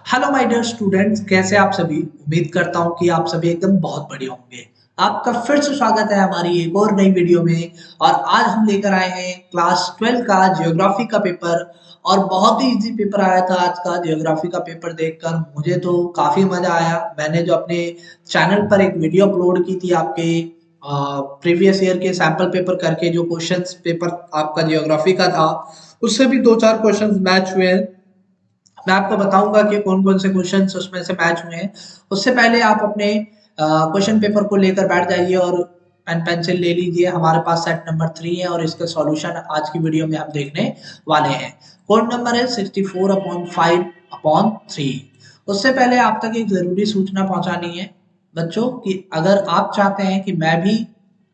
Hello my dear students, कैसे आप सभी। उम्मीद करता हूं कि आप सभी एकदम बहुत बढ़िया होंगे। आपका फिर से स्वागत है हमारी एक और नई वीडियो में। और आज हम लेकर आए हैं क्लास 12 का ज्योग्राफी का पेपर। और बहुत ही इजी पेपर आया था आज का ज्योग्राफी का पेपर देखकर मुझे तो काफी मजा आया। मैंने जो अपने चैनल पर एक वीडियो अपलोड की थी आपके प्रीवियस ईयर के सैंपल पेपर करके, जो क्वेश्चंस पेपर आपका ज्योग्राफी का था उससे भी दो चार क्वेश्चंस मैच हुए हैं। मैं आपको बताऊंगा कि कौन कौन से क्वेश्चंस उसमें से मैच हुए हैं। उससे पहले आप अपने क्वेश्चन पेपर को लेकर बैठ जाइए और पेन पेंसिल ले लीजिए। हमारे पास सेट नंबर 3 है और इसका सॉल्यूशन आज की वीडियो में हम देखने वाले हैं। कोड नंबर है 64/5/3। उससे पहले आप तक एक जरूरी सूचना पहुंचानी है बच्चों, कि अगर आप चाहते हैं कि मैं भी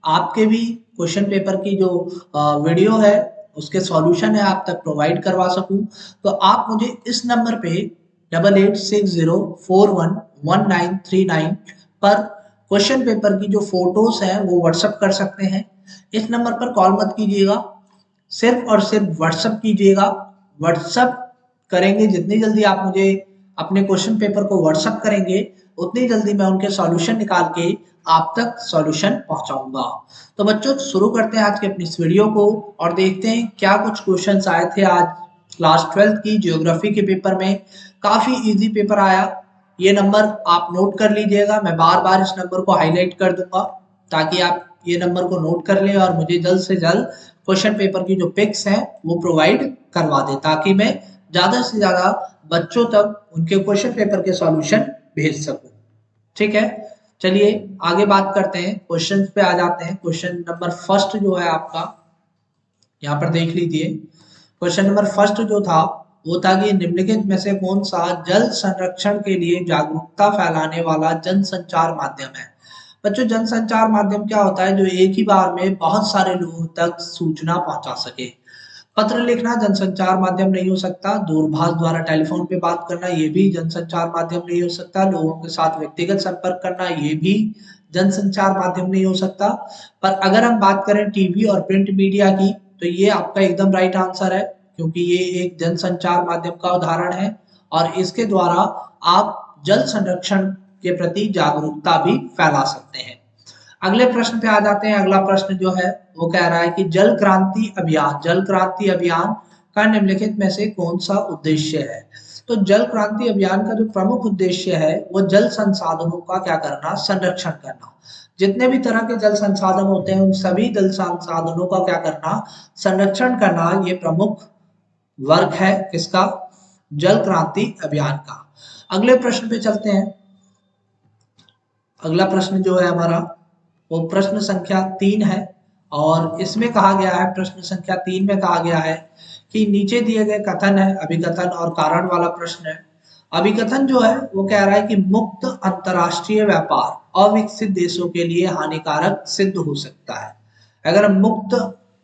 आपके भी क्वेश्चन पेपर की जो वीडियो है उसके सॉल्यूशन है आप तक प्रोवाइड करवा सकूं, तो आप मुझे इस नंबर पे 8860411939 पर क्वेश्चन पेपर की जो फोटोज है वो व्हाट्सएप कर सकते हैं। इस नंबर पर कॉल मत कीजिएगा, सिर्फ और सिर्फ व्हाट्सएप कीजिएगा। व्हाट्सएप करेंगे जितनी जल्दी आप मुझे अपने क्वेश्चन पेपर को व्हाट्सएप करेंगे उतनी जल्दी मैं उनके सॉल्यूशन निकाल के आप तक सॉल्यूशन पहुंचाऊंगा। तो बच्चों शुरू करते हैं आज के अपनी इस वीडियो को और देखते हैं क्या कुछ क्वेश्चंस आए थे आज क्लास 12 की ज्योग्राफी के पेपर में। काफी इजी पेपर आया। ये नंबर आप नोट कर लीजिएगा, मैं बार बार इस नंबर को हाईलाइट कर दूंगा ताकि आप ये नंबर को नोट कर लें और मुझे जल्द से जल्द क्वेश्चन पेपर की जो पिक्स हैं वो प्रोवाइड करवा दें, ताकि मैं ज्यादा से ज्यादा बच्चों तक उनके क्वेश्चन पेपर के सॉल्यूशन भेज सकूं। ठीक है, चलिए आगे बात करते हैं, क्वेश्चन पे आ जाते हैं। क्वेश्चन नंबर फर्स्ट जो है आपका यहाँ पर देख लीजिए। क्वेश्चन नंबर फर्स्ट जो था वो था कि निम्नलिखित में से कौन सा जल संरक्षण के लिए जागरूकता फैलाने वाला जनसंचार माध्यम है। बच्चों जनसंचार माध्यम क्या होता है? जो एक ही बार में बहुत सारे लोगों तक सूचना पहुंचा सके। पत्र लिखना जनसंचार माध्यम नहीं हो सकता, दूरभाष द्वारा टेलीफोन पे बात करना ये भी जनसंचार माध्यम नहीं हो सकता, लोगों के साथ व्यक्तिगत संपर्क करना ये भी जनसंचार माध्यम नहीं हो सकता। पर अगर हम बात करें टीवी और प्रिंट मीडिया की, तो ये आपका एकदम राइट आंसर है, क्योंकि ये एक जनसंचार माध्यम का उदाहरण है और इसके द्वारा आप जल संरक्षण के प्रति जागरूकता भी फैला सकते हैं। अगले प्रश्न पे आ जाते हैं। अगला प्रश्न जो है वो कह रहा है कि जल क्रांति अभियान का निम्नलिखित में से कौन सा उद्देश्य है। तो जल क्रांति अभियान का जो प्रमुख उद्देश्य है वो जल संसाधनों का क्या करना, संरक्षण करना। जितने भी तरह के जल संसाधन होते हैं उन सभी जल संसाधनों का क्या करना, संरक्षण करना, ये प्रमुख वर्ग है किसका, जल क्रांति अभियान का। अगले प्रश्न पे चलते हैं। अगला प्रश्न जो है हमारा वो प्रश्न संख्या 3 है और इसमें कहा गया है, प्रश्न संख्या 3 में कहा गया है कि नीचे दिए गए कथन है, अभिकथन और कारण वाला प्रश्न है। अभिकथन जो है वो कह रहा है कि मुक्त अंतरराष्ट्रीय व्यापार अविकसित देशों के लिए हानिकारक सिद्ध हो सकता है। अगर हम मुक्त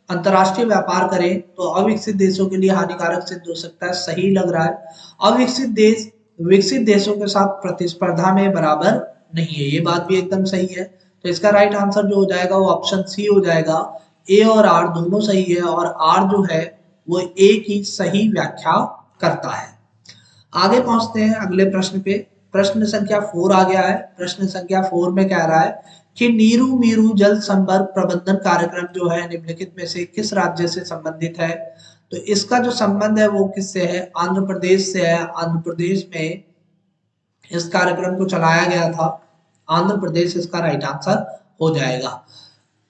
अंतरराष्ट्रीय व्यापार करें तो अविकसित देशों के लिए हानिकारक सिद्ध हो सकता है, सही लग रहा है। अविकसित देश विकसित देशों के साथ प्रतिस्पर्धा में बराबर नहीं है, ये बात भी एकदम सही है। तो इसका राइट आंसर जो हो जाएगा वो ऑप्शन सी हो जाएगा। ए और आर दोनों सही है और आर जो है वो ए की सही व्याख्या करता है। आगे पहुंचते हैं अगले प्रश्न पे। प्रश्न संख्या 4 आ गया है। प्रश्न संख्या 4 में कह रहा है कि नीरू मीरू जल संपर्क प्रबंधन कार्यक्रम जो है निम्नलिखित में से किस राज्य से संबंधित है। तो इसका जो संबंध है वो किससे है, आंध्र प्रदेश से है। आंध्र प्रदेश में इस कार्यक्रम को चलाया गया था। आंध्र प्रदेश इसका राइट आंसर हो जाएगा।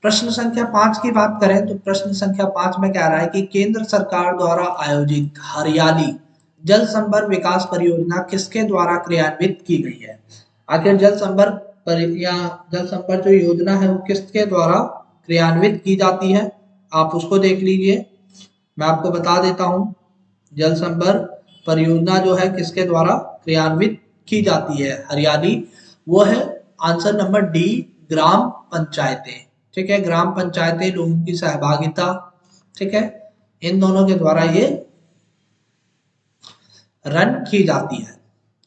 प्रश्न संख्या 5 की बात करें तो प्रश्न संख्या 5 में कह रहा है कि केंद्र सरकार द्वारा आयोजित हरियाली जल संपर्क विकास परियोजना किसके द्वारा क्रियान्वित की गई है। आखिर जल संपर्क या जल संपर्क जो योजना है वो किसके द्वारा क्रियान्वित की जाती है, आप उसको देख लीजिए। मैं आपको बता देता हूं, जल संपर्क परियोजना जो है किसके द्वारा क्रियान्वित की जाती है हरियाली, वो है आंसर नंबर डी, ग्राम पंचायतें। ठीक है, ग्राम पंचायतें, लोगों की सहभागिता, ठीक है, इन दोनों के द्वारा ये रन की जाती है।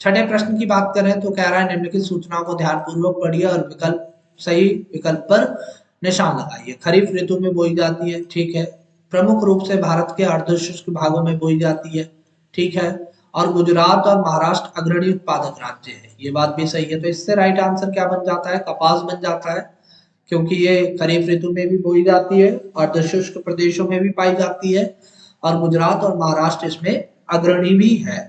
छठे प्रश्न की बात करें तो कह रहा है निम्नलिखित सूचनाओं को ध्यानपूर्वक पढ़िए और विकल्प सही विकल्प पर निशान लगाइए। खरीफ ऋतु में बोई जाती है, ठीक है। प्रमुख रूप से भारत के अर्धशुष्क भागों में बोई जाती है, ठीक है। और गुजरात और महाराष्ट्र अग्रणी उत्पादक राज्य है। ये बात भी सही है, तो इससे राइट आंसर क्या बन जाता है, कपास बन जाता है, क्योंकि ये खरीफ ऋतु में भी बोई जाती है, अर्धशुष्क प्रदेशों में भी पाई जाती है, और गुजरात और महाराष्ट्र इसमें अग्रणी भी है।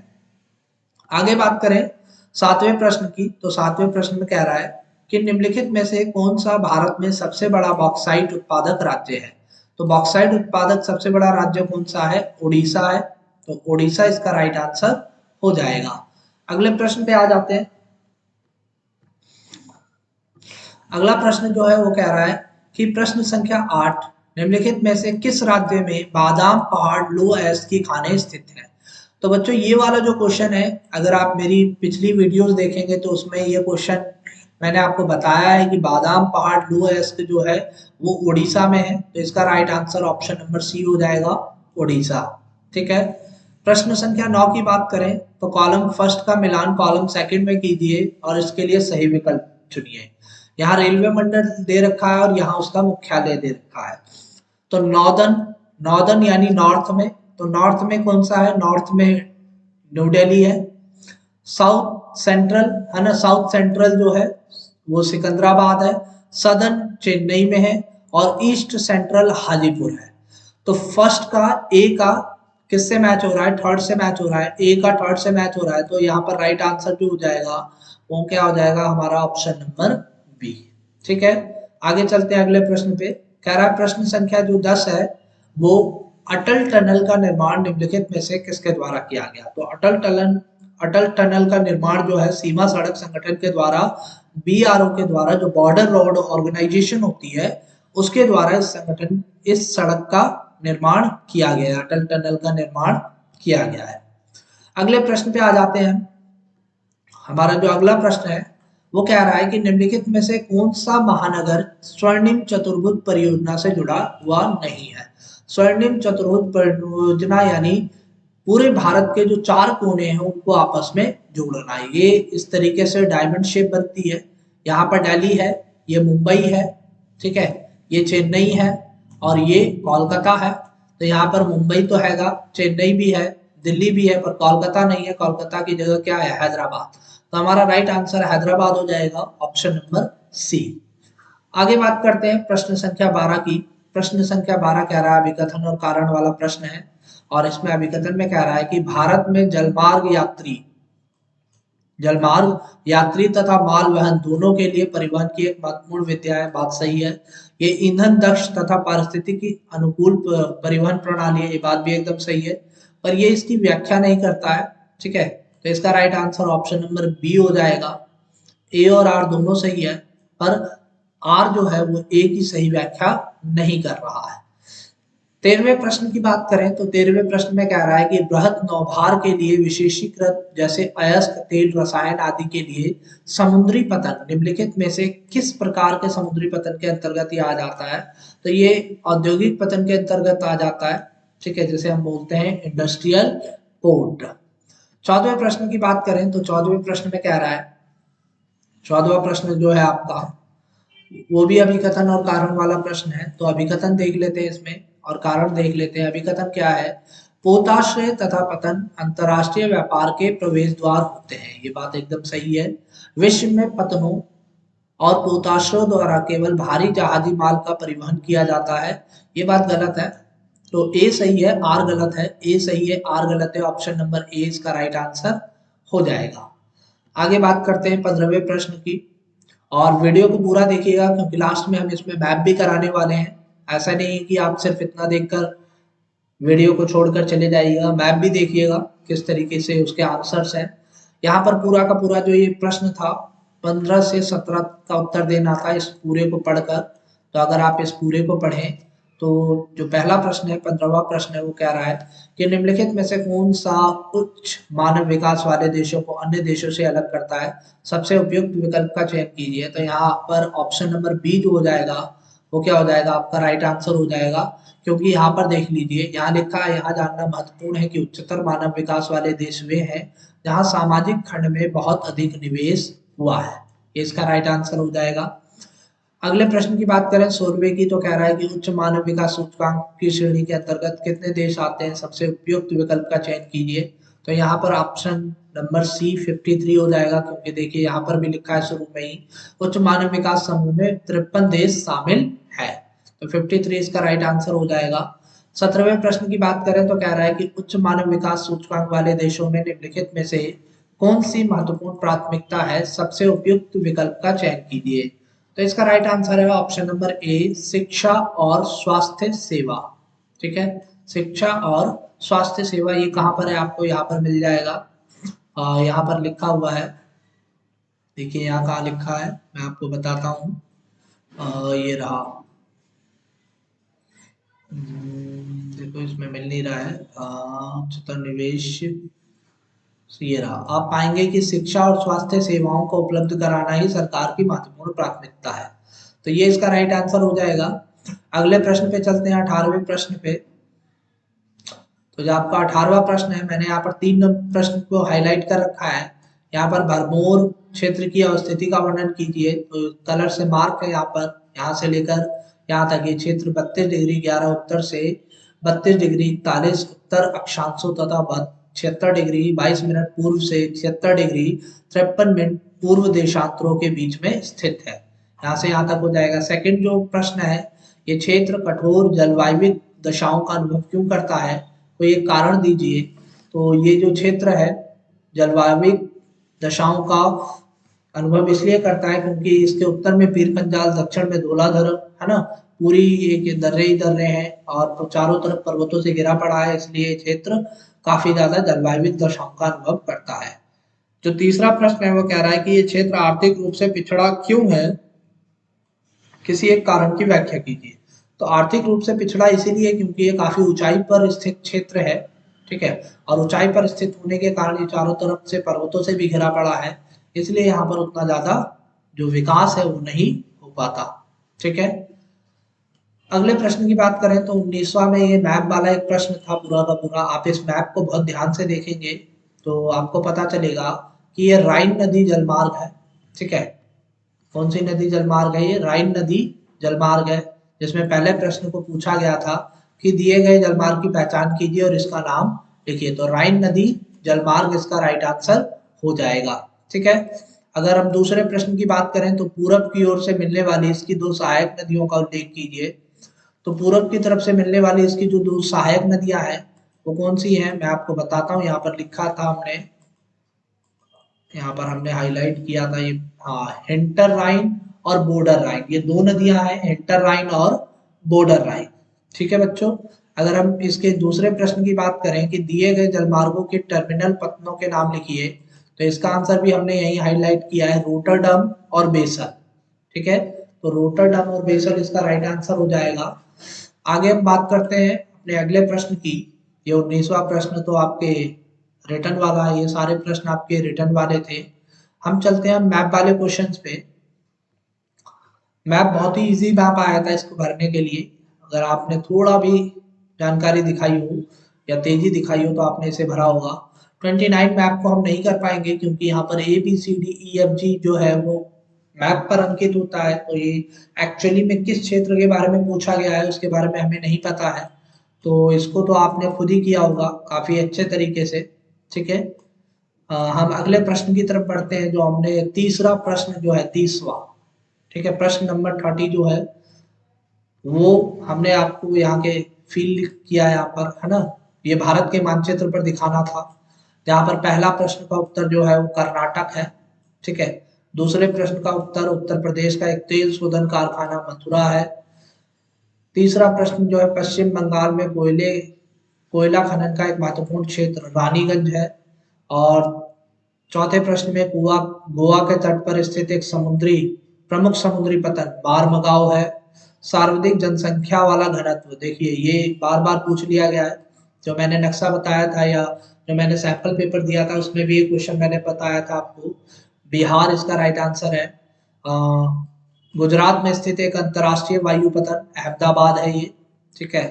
आगे बात करें सातवें प्रश्न की, तो सातवें प्रश्न में कह रहा है कि निम्नलिखित में से कौन सा भारत में सबसे बड़ा बॉक्साइट उत्पादक राज्य है। तो बॉक्साइट उत्पादक सबसे बड़ा राज्य कौन सा है, उड़ीसा है, तो उड़ीसा इसका राइट आंसर हो जाएगा। अगले प्रश्न पे आ जाते हैं। अगला प्रश्न जो है वो कह रहा है कि प्रश्न संख्या 8, निम्नलिखित में से किस राज्य में बादाम पहाड़ लो एस की खानें स्थित हैं। तो बच्चों ये वाला जो क्वेश्चन है, अगर आप मेरी पिछली वीडियोस देखेंगे तो उसमें ये क्वेश्चन मैंने आपको बताया है कि बादाम पहाड़ लो एस जो है वो उड़ीसा में है, तो इसका right answer option number C हो जाएगा, उड़ीसा। ठीक है। प्रश्न संख्या 9 की बात करें तो कॉलम फर्स्ट का मिलान कॉलम सेकंड में कीजिए और इसके लिए सही विकल्प चुनिए। यहाँ रेलवे मंडल दे रखा है और यहाँ उसका मुख्यालय दे रखा है। तो नॉर्दर्न, नॉर्दर्न यानी नॉर्थ में, तो नॉर्थ में कौन सा है, नॉर्थ में न्यू दिल्ली है। साउथ सेंट्रल है ना, साउथ सेंट्रल जो है वो सिकंदराबाद है। सदर्न चेन्नई में है और ईस्ट सेंट्रल हाजीपुर है। तो फर्स्ट का ए का किससे मैच हो रहा है, थर्ड से मैच हो रहा है, ए का थर्ड से मैच हो रहा है, तो यहाँ पर राइट आंसर जो हो जाएगा वो क्या हो जाएगा, हमारा ऑप्शन नंबर बी। ठीक है। आगे चलते हैं अगले प्रश्न पे। कह रहा है प्रश्न संख्या जो 10 है वो अटल टनल का निर्माण निम्नलिखित में से किसके द्वारा किया गया। तो अटल टनल का निर्माण जो है सीमा सड़क संगठन के द्वारा, बीआरओ के द्वारा, जो बॉर्डर रोड ऑर्गेनाइजेशन होती है उसके द्वारा इस संगठन, इस सड़क का निर्माण किया गया है, अटल टनल का निर्माण किया गया है। अगले प्रश्न पे आ जाते हैं। हमारा जो अगला प्रश्न है वो कह रहा है कि निम्नलिखित में से कौन सा महानगर स्वर्णिम चतुर्भुज परियोजना से जुड़ा हुआ नहीं है। स्वर्णिम चतुर्भुज परियोजना यानी पूरे भारत के जो 4 कोने हैं उनको आपस में जोड़ना है। ये इस तरीके से डायमंड शेप बनती है। यहाँ पर दिल्ली है, ये मुंबई है, ठीक है, ये चेन्नई है और ये कोलकाता है। तो यहाँ पर मुंबई तो हैगा, चेन्नई भी है, दिल्ली भी है, पर कोलकाता नहीं है। कोलकाता की जगह क्या है, हैदराबाद। तो हमारा राइट आंसर हैदराबाद हो जाएगा, ऑप्शन नंबर सी। आगे बात करते हैं प्रश्न संख्या 12 की। प्रश्न संख्या 12 कह रहा है अभिकथन और कारण वाला प्रश्न है, और इसमें अभिकथन में कह रहा है कि भारत में जलमार्ग यात्री तथा माल वहन दोनों के लिए परिवहन की एक महत्वपूर्ण विद्या है। बात सही है। ये ईंधन दक्ष तथा पारिस्थितिकी अनुकूल परिवहन प्रणाली है। ये बात भी एकदम सही है, पर ये इसकी व्याख्या नहीं करता है। ठीक है, तो इसका right answer option number B हो जाएगा। ए और आर दोनों सही है, पर आर जो है वो ए की सही व्याख्या नहीं कर रहा है। 13वें प्रश्न की बात करें तो 13वें प्रश्न में कह रहा है कि बृहद नौभार के लिए विशेषीकृत जैसे अयस्क तेल रसायन आदि के लिए समुद्री पतन निम्नलिखित में से किस प्रकार के समुद्री पतन के अंतर्गत ये आ जाता है। तो ये औद्योगिक पतन के अंतर्गत आ जाता है। ठीक है, जिसे हम बोलते हैं इंडस्ट्रियल पोर्ट। 14वें प्रश्न की बात करें तो 14वें प्रश्न में कह रहा है, 14वां प्रश्न जो है आपका वो भी अभिकथन और कारण वाला प्रश्न है। तो अभिकथन देख लेते हैं इसमें और कारण देख लेते हैं। अभिकथन क्या है, पोताश्रय तथा पतन अंतरराष्ट्रीय व्यापार के प्रवेश द्वार होते हैं। ये बात एकदम सही है। विश्व में पतनों और पोताश्रयों द्वारा केवल भारी जहाजी माल का परिवहन किया जाता है। ये बात गलत है। तो ए सही है, आर गलत है। ए सही है, आर गलत है। ऑप्शन नंबर ए इसका राइट आंसर हो जाएगा। आगे बात करते हैं 15वें प्रश्न की, और वीडियो को पूरा देखिएगा क्योंकि लास्ट में हम इसमें मैप भी कराने वाले हैं। ऐसा नहीं है कि आप सिर्फ इतना देखकर वीडियो को छोड़कर चले जाइएगा, मैप भी देखिएगा किस तरीके से उसके आंसर्स हैं। यहाँ पर पूरा का पूरा जो ये प्रश्न था 15 से 17 का उत्तर देना था इस पूरे को पढ़कर। तो अगर आप इस पूरे को पढ़ें तो जो पहला प्रश्न है 15वां प्रश्न है वो कह रहा है कि निम्नलिखित में से कौन सा उच्च मानव विकास वाले देशों को अन्य देशों से अलग करता है, सबसे उपयुक्त विकल्प का चयन कीजिए। तो यहाँ पर ऑप्शन नंबर बी जो हो जाएगा वो क्या हो जाएगा, आपका राइट आंसर हो जाएगा। क्योंकि यहाँ पर देख लीजिए, यहाँ लिखा है, यहाँ जानना महत्वपूर्ण है कि उच्चतर मानव विकास वाले देश वे हैं जहाँ सामाजिक खंड में बहुत अधिक निवेश हुआ है। इसका राइट आंसर हो जाएगा। अगले प्रश्न की बात करें 16वें की, तो कह रहा है कि उच्च मानव विकास सूचकांक की श्रेणी के अंतर्गत कितने देश आते हैं, सबसे उपयुक्त विकल्प का चयन कीजिए। तो यहाँ पर ऑप्शन नंबर सी 53 हो जाएगा, क्योंकि देखिए यहाँ पर भी लिखा है शुरू में ही उच्च मानव विकास समूह में 53 देश शामिल है, तो 53 इसका राइट आंसर हो जाएगा। 17वें प्रश्न की बात करें तो कह रहा है कि उच्च मानव विकास सूचकांक वाले देशों में निम्नलिखित में से कौन सी महत्वपूर्ण प्राथमिकता है, सबसे उपयुक्त विकल्प का चयन कीजिए। तो इसका राइट आंसर है ऑप्शन नंबर ए, शिक्षा और स्वास्थ्य सेवा। ठीक है, शिक्षा और स्वास्थ्य सेवा, ये कहाँ पर है, आपको यहाँ पर मिल जाएगा। यहाँ पर लिखा हुआ है, देखिए यहाँ कहाँ लिखा है, मैं आपको बताता हूँ। ये रहा, देखो इसमें मिल नहीं रहा है। उच्चतर निवेश, ये रहा, आप पाएंगे कि शिक्षा और स्वास्थ्य सेवाओं को उपलब्ध कराना ही सरकार की महत्वपूर्ण प्राथमिकता है, तो ये इसका राइट आंसर हो जाएगा। अगले प्रश्न पे चलते हैं, 18वें प्रश्न पे। तो जो आपका 18वां प्रश्न है, मैंने यहाँ पर 3 प्रश्न को हाईलाइट कर रखा है। यहाँ पर भरमौर क्षेत्र की अवस्थिति का वर्णन कीजिए, तो कलर से मार्क है यहाँ पर, यहाँ से लेकर यहाँ तक ये क्षेत्र 32 डिग्री 11 उत्तर से 32 डिग्री 41 उत्तर अक्षांशों तथा 76 डिग्री 22 मिनट पूर्व से 76 डिग्री 53 मिनट पूर्व देशांतरों के बीच में स्थित है। यहाँ से यहाँ तक हो जाएगा। सेकंड जो प्रश्न है, ये क्षेत्र कठोर जलवायु दशाओं का अनुभव क्यों करता है, तो ये कारण दीजिए। तो ये जो क्षेत्र है जलवायु दशाओं का अनुभव इसलिए करता है क्योंकि इसके उत्तर में पीर पंजाल, दक्षिण में धौलाधर, है ना, पूरी एक दर्रे ही दर्रे हैं और तो चारों तरफ पर्वतों से घिरा पड़ा है, इसलिए क्षेत्र काफी ज्यादा जलवायु दशाओं का अनुभव करता है। जो तीसरा प्रश्न है वो कह रहा है कि ये क्षेत्र आर्थिक रूप से पिछड़ा क्यों है, किसी एक कारण की व्याख्या कीजिए। तो आर्थिक रूप से पिछड़ा इसीलिए क्योंकि ये काफी ऊंचाई पर स्थित क्षेत्र है, ठीक है, और ऊंचाई पर स्थित होने के कारण ये चारों तरफ से पर्वतों से भी घिरा पड़ा है, इसलिए यहाँ पर उतना ज्यादा जो विकास है वो नहीं हो पाता। ठीक है, अगले प्रश्न की बात करें तो 19वां में ये मैप वाला एक प्रश्न था पूरा का पूरा। आप इस मैप को बहुत ध्यान से देखेंगे तो आपको पता चलेगा कि ये राइन नदी जलमार्ग है। ठीक है, कौन सी नदी जलमार्ग है, ये राइन नदी जलमार्ग है, जिसमें पहले प्रश्न को पूछा गया था कि दिए गए जलमार्ग की पहचान कीजिए और इसका नाम लिखिए। तो राइन नदी जलमार्ग इसका राइट आंसर हो जाएगा। ठीक है, अगर हम दूसरे प्रश्न की बात करें तो पूरब की ओर से मिलने वाली इसकी 2 सहायक नदियों का उल्लेख कीजिए। तो पूरब की तरफ से मिलने वाली इसकी जो 2 सहायक नदियां हैं वो कौन सी हैं, मैं आपको बताता हूँ। यहाँ पर लिखा था हमने, यहाँ पर हमने हाईलाइट किया था ये, हाँ, हिंटर राइन और बॉर्डर राइन, ये 2 नदियां हैं, हिंटर राइन और बॉर्डर राइन। ठीक है बच्चों, अगर हम इसके दूसरे प्रश्न की बात करें कि दिए गए जलमार्गों के टर्मिनल पत्तनों के नाम लिखिए, तो इसका आंसर भी हमने यही हाईलाइट किया है, रोटरडम और बेसल। ठीक है, तो रोटरडम और बेसल इसका राइट आंसर हो जाएगा। आगे हम बात करते हैं अपने अगले प्रश्न की। ये 19वां प्रश्न तो आपके रिटर्न वाला है, ये सारे प्रश्न आपके रिटर्न वाले थे। हम चलते हैं मैप वाले क्वेश्चंस पे। मैप बहुत ही इजी मैप आया था इसको भरने के लिए, अगर आपने थोड़ा भी जानकारी दिखाई हो या तेजी दिखाई हो तो आपने इसे भरा होगा। 29 मैप को हम नहीं कर पाएंगे क्योंकि यहाँ पर ABCDEFG जो है वो मैप पर अंकित होता है, तो ये एक्चुअली में किस क्षेत्र के बारे में पूछा गया है उसके बारे में हमें नहीं पता है, तो इसको तो आपने खुद ही किया होगा काफी अच्छे तरीके से। ठीक है, हम अगले प्रश्न की तरफ बढ़ते हैं, जो हमने तीसरा प्रश्न जो है 30वां, ठीक है, प्रश्न नंबर 30 जो है वो हमने आपको यहाँ के फील किया है यहाँ पर, है ना, ये भारत के मानचित्र पर दिखाना था, जहाँ पर पहला प्रश्न का उत्तर जो है वो कर्नाटक है। ठीक है, दूसरे प्रश्न का उत्तर उत्तर प्रदेश का एक तेल शोधन कारखाना मथुरा है। तीसरा प्रश्न जो है पश्चिम बंगाल में कोयला खनन का एक महत्वपूर्ण क्षेत्र रानीगंज है। और चौथे प्रश्न में गोवा के तट पर स्थित एक प्रमुख समुद्री पतन मारमगांव है। सर्वाधिक जनसंख्या वाला घनत्व, देखिए ये बार बार पूछ लिया गया है, जो मैंने नक्शा बताया था या जो मैंने सैंपल पेपर दिया था उसमें भी ये क्वेश्चन मैंने बताया था आपको। बिहार इसका राइट आंसर है। गुजरात में स्थित एक अंतरराष्ट्रीय वायु पतन अहमदाबाद है ये। ठीक है,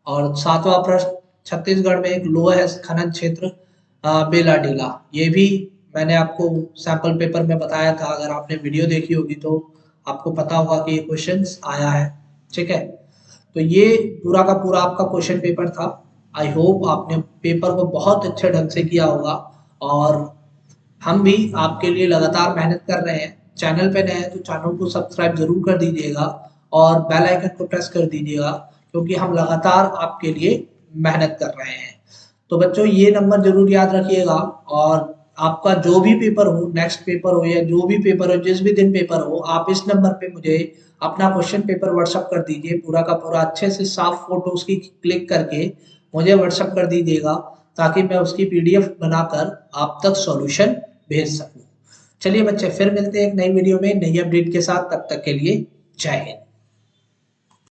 और 7वां प्रश्न छत्तीसगढ़ में एक लोह खनन क्षेत्र बेलाडीला, ये भी मैंने आपको सैंपल पेपर में बताया था, अगर आपने वीडियो देखी होगी तो आपको पता होगा कि ये क्वेश्चन आया है। ठीक है, तो ये पूरा का पूरा आपका क्वेश्चन पेपर था। आई होप आपने पेपर को बहुत अच्छे ढंग से किया होगा और हम भी आपके लिए लगातार मेहनत कर रहे हैं। चैनल पे नए हैं तो चैनल को सब्सक्राइब ज़रूर कर दीजिएगा और बेल आइकन को प्रेस कर दीजिएगा, क्योंकि हम लगातार आपके लिए मेहनत कर रहे हैं। तो बच्चों ये नंबर ज़रूर याद रखिएगा और आपका जो भी पेपर हो, नेक्स्ट पेपर हो या जो भी पेपर हो, जिस भी दिन पेपर हो, आप इस नंबर पे मुझे अपना क्वेश्चन पेपर व्हाट्सअप कर दीजिए। पूरा का पूरा अच्छे से साफ फोटो उसकी क्लिक करके मुझे व्हाट्सअप कर दीजिएगा, ताकि मैं उसकी पीडीएफ बनाकर आप तक सॉल्यूशन भेज सकूं। चलिए बच्चे, फिर मिलते हैं एक नई वीडियो में नई अपडेट के साथ। तब तक के लिए जय हिंद।